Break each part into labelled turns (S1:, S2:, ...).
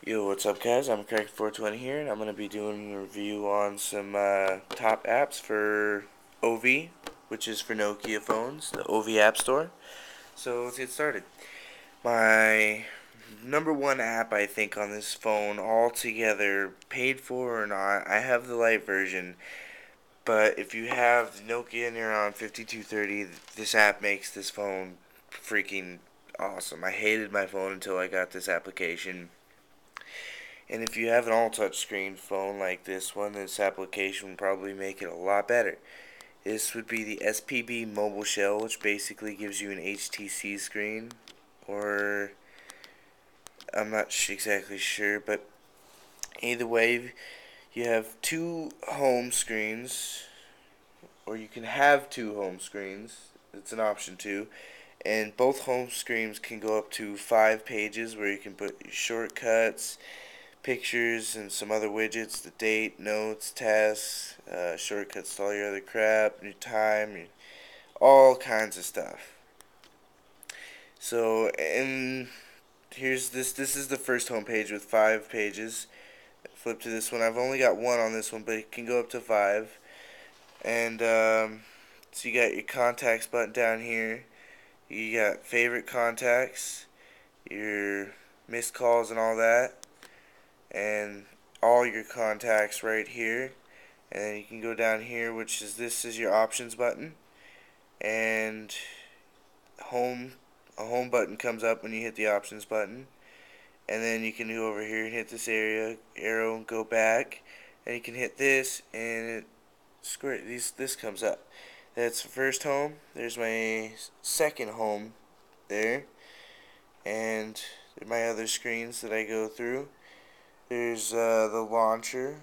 S1: Yo, what's up, guys? I'm Craig420 here, and I'm going to be doing a review on some top apps for OV, which is for Nokia phones, the OV App Store. So let's get started. My number one app, I think, on this phone altogether, paid for or not, I have the light version, but if you have the Nokia Neuron 5230, this app makes this phone freaking awesome. I hated my phone until I got this application. And if you have an all-touchscreen phone like this one, this application would probably make it a lot better. This would be the SPB Mobile Shell, which basically gives you an HTC screen, or I'm not exactly sure, but either way, you have two home screens, or you can have two home screens. It's an option too. And both home screens can go up to 5 pages where you can put your shortcuts, pictures, and some other widgets, the date, notes, tasks, shortcuts to all your other crap, your time, all kinds of stuff. So, and here's this is the first home page with 5 pages. Flip to this one. I've only got one on this one, but it can go up to 5. And so you got your contacts button down here. You got favorite contacts, your missed calls and all that, and all your contacts right here. And then you can go down here, which is this is your options button, and home a home button comes up when you hit the options button. And then you can go over here and hit this arrow and go back, and you can hit this and this comes up. That's first home. There's my second home there, and my other screens that I go through. There's the launcher,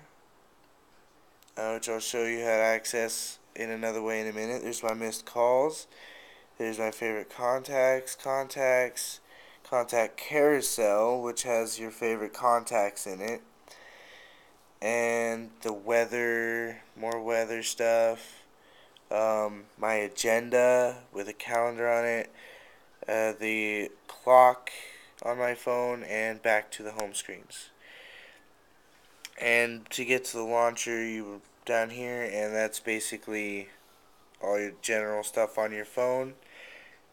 S1: which I'll show you how to access in another way in a minute. There's my missed calls. There's my favorite contacts, contact carousel, which has your favorite contacts in it, and the weather, more weather stuff, my agenda with a calendar on it, the clock on my phone, and back to the home screens. And to get to the launcher, you down here, and that's basically all your general stuff on your phone.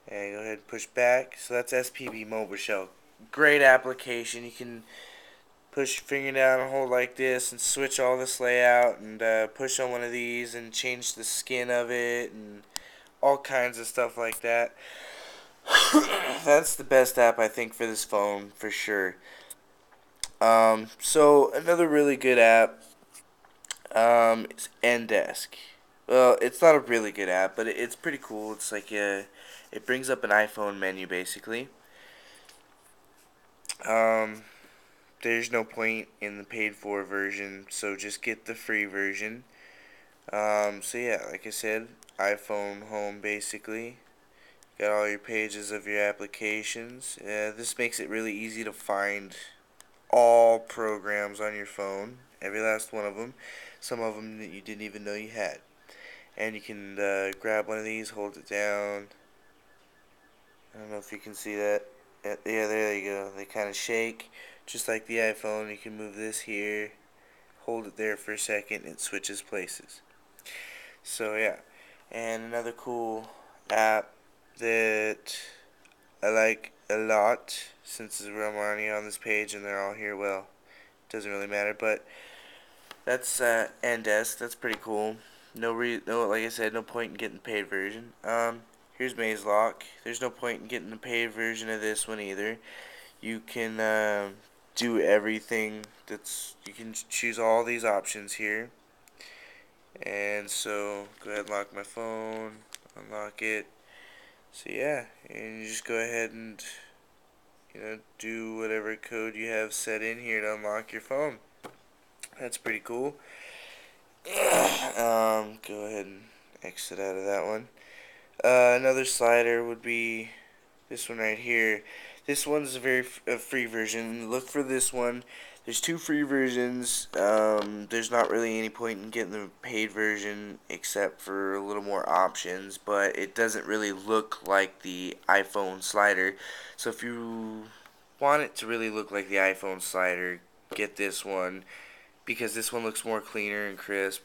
S1: And go ahead and push back. So that's SPB Mobile Shell. Great application. You can push your finger down and hold like this and switch all this layout, and push on one of these and change the skin of it and all kinds of stuff like that. That's the best app, I think, for this phone for sure. So another really good app is Ndesk. Well, it's not a really good app, but it's pretty cool. It's like it brings up an iPhone menu basically. Um, there's no point in the paid for version, so just get the free version. So yeah, like I said, iPhone home basically. Got all your pages of your applications. This makes it really easy to find all programs on your phone, every last one of them. Some of them that you didn't even know you had. And you can grab one of these, hold it down. I don't know if you can see that. Yeah, there you go. They kind of shake, just like the iPhone. You can move this here, hold it there for a second, and it switches places. So yeah, and another cool app that I like a lot, since I'm already on this page and they're all here, well, it doesn't really matter, but that's Ndesk. That's pretty cool. No, like I said, no point in getting the paid version. Here's Maze Lock. There's no point in getting the paid version of this one either. You can do everything. You can choose all these options here. And so go ahead and lock my phone, unlock it. So yeah, and you just go ahead and do whatever code you have set in here to unlock your phone. That's pretty cool. Go ahead and exit out of that one. Another slider would be this one right here. This one's a free version. Look for this one. There's two free versions. There's not really any point in getting the paid version except for a little more options, but it doesn't really look like the iPhone slider. So if you want it to really look like the iPhone slider, get this one, because this one looks more cleaner and crisp.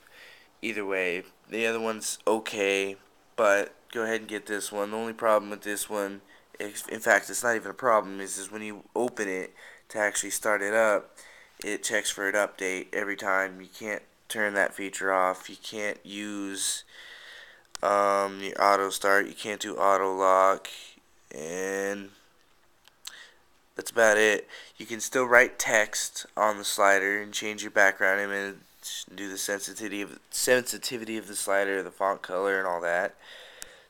S1: Either way, the other one's okay, but go ahead and get this one. The only problem with this one, in fact, it's not even a problem, is when you open it to actually start it up, it checks for an update every time. You can't turn that feature off. You can't use your auto start. You can't do auto lock, and that's about it. You can still write text on the slider and change your background image, do the sensitivity of the slider, the font color, and all that.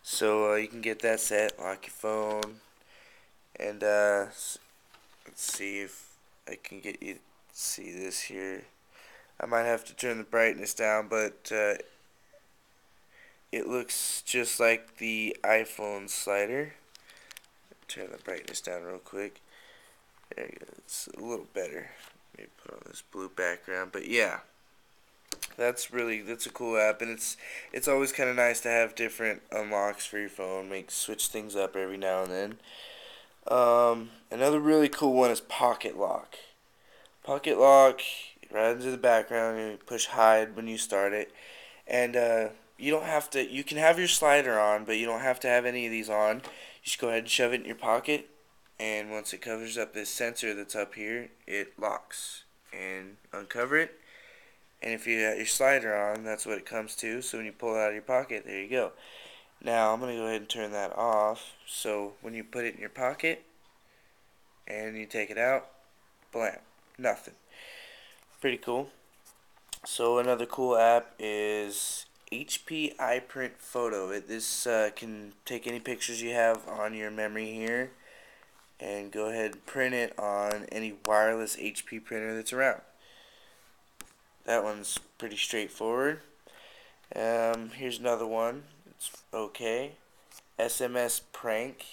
S1: So you can get that set, lock your phone, and let's see if I can get you to see this here. I might have to turn the brightness down, but it looks just like the iPhone slider. Turn the brightness down real quick. There you go. It's a little better. Maybe put on this blue background, but yeah, that's a cool app, and it's always kind of nice to have different unlocks for your phone. Switch things up every now and then. Another really cool one is Pocket Lock. Pocket Lock, right into the background, and you push hide when you start it, and you don't have to. You can have your slider on, but you don't have to have any of these on. You just go ahead and shove it in your pocket, and once it covers up this sensor that's up here, it locks. And uncover it, and if you got your slider on, that's what it comes to. So when you pull it out of your pocket, there you go. Now I'm going to go ahead and turn that off, so when you put it in your pocket and you take it out, blam, nothing. Pretty cool. So another cool app is HP iPrint Photo. This can take any pictures you have on your memory here and go ahead and print it on any wireless HP printer that's around. That one's pretty straightforward. Here's another one. It's okay. SMS Prank.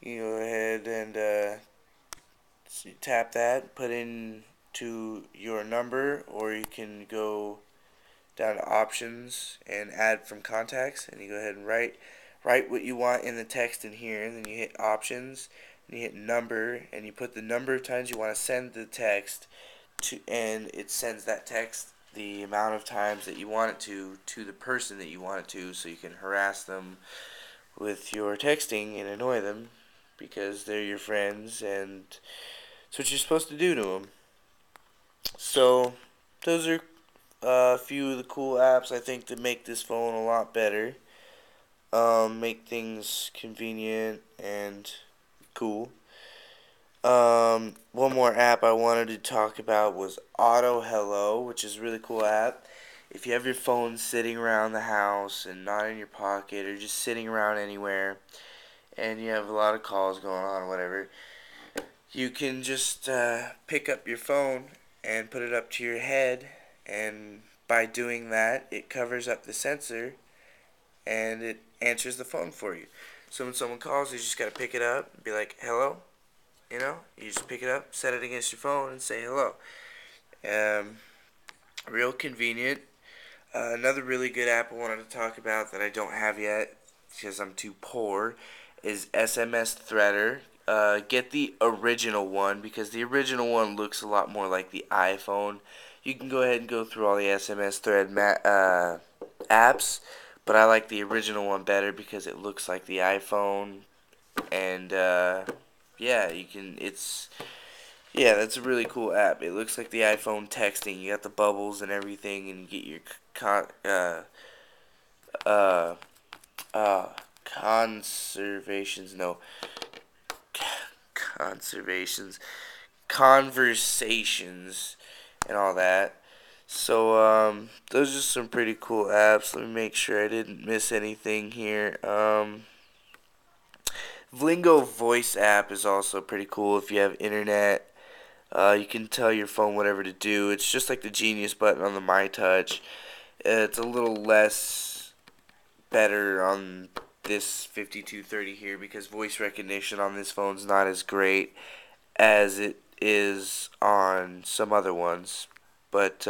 S1: You go ahead and so you tap that, put in to your number, or you can go down to options and add from contacts, and you go ahead and write what you want in the text in here, and then you hit options, and you hit number, and you put the number of times you want to send the text to, and it sends that text the amount of times that you want it to the person that you want it to, so you can harass them with your texting and annoy them because they're your friends, and it's what you're supposed to do to them. So those are a few of the cool apps I think that make this phone a lot better. Make things convenient and cool. One more app I wanted to talk about was Auto Hello, which is a really cool app. If you have your phone sitting around the house and not in your pocket or just sitting around anywhere and you have a lot of calls going on or whatever, you can just pick up your phone and put it up to your head, and by doing that, it covers up the sensor and it answers the phone for you. So when someone calls, you just gotta pick it up and be like, hello. You just pick it up, set it against your phone, and say hello. Um, Real convenient. Another really good app I wanted to talk about that I don't have yet because I'm too poor is SMS Threader. Get the original one because the original one looks a lot more like the iPhone. You can go ahead and go through all the SMS Thread apps, but I like the original one better because it looks like the iPhone, and yeah, that's a really cool app. It looks like the iPhone texting. You got the bubbles and everything, and you get your uh, conservations. No, conservations, conversations, and all that. So those are some pretty cool apps. Let me make sure I didn't miss anything here. Vlingo voice app is also pretty cool if you have internet. You can tell your phone whatever to do. It's just like the Genius button on the MyTouch. It's a little less better on this 5230 here because voice recognition on this phone's not as great as it is on some other ones. But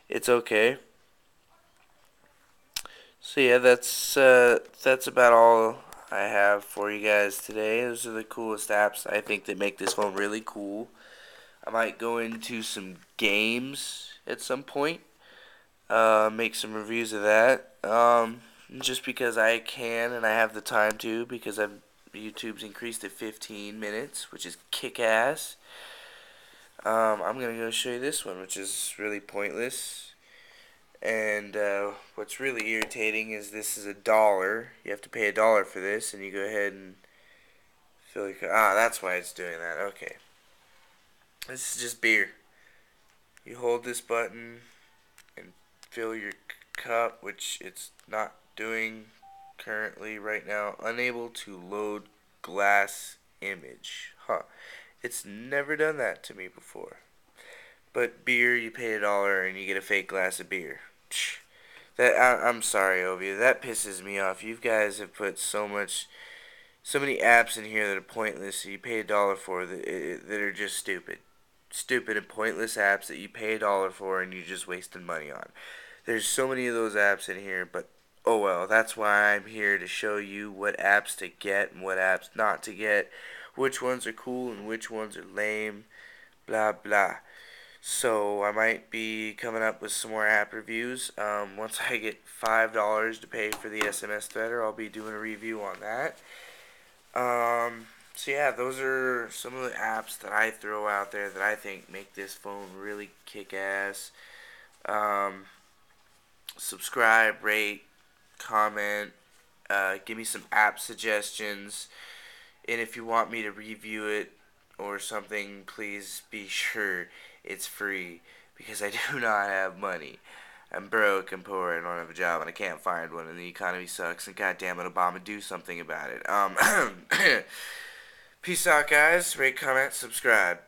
S1: it's okay. So yeah, that's about all I have for you guys today. Those are the coolest apps I think that make this phone really cool. I might go into some games at some point. Make some reviews of that. Just because I can and I have the time to, because YouTube's increased to 15 minutes, which is kick ass. I'm gonna go show you this one, which is really pointless. And what's really irritating is this is $1. You have to pay $1 for this, and you go ahead and fill your cup. That's why it's doing that. Okay. This is just beer. You hold this button and fill your cup, which it's not doing currently right now. Unable to load glass image. Huh. It's never done that to me before. But beer, you pay $1 and you get a fake glass of beer. I'm sorry, Ovia. That pisses me off. You guys have put so many apps in here that are pointless. You pay $1 for that are just stupid and pointless apps that you pay $1 for and you're just wasting money on. There's so many of those apps in here, but oh well. That's why I'm here to show you what apps to get and what apps not to get, which ones are cool and which ones are lame, blah blah. So I might be coming up with some more app reviews. Once I get $5 to pay for the SMS threader, I'll be doing a review on that. So yeah, those are some of the apps that I throw out there that I think make this phone really kick ass. Subscribe, rate, comment, give me some app suggestions, and if you want me to review it or something, please be sure it's free, because I do not have money. I'm broke and poor and I don't have a job and I can't find one and the economy sucks and goddamn it, Obama, do something about it. Peace out, guys. Rate, comment, subscribe.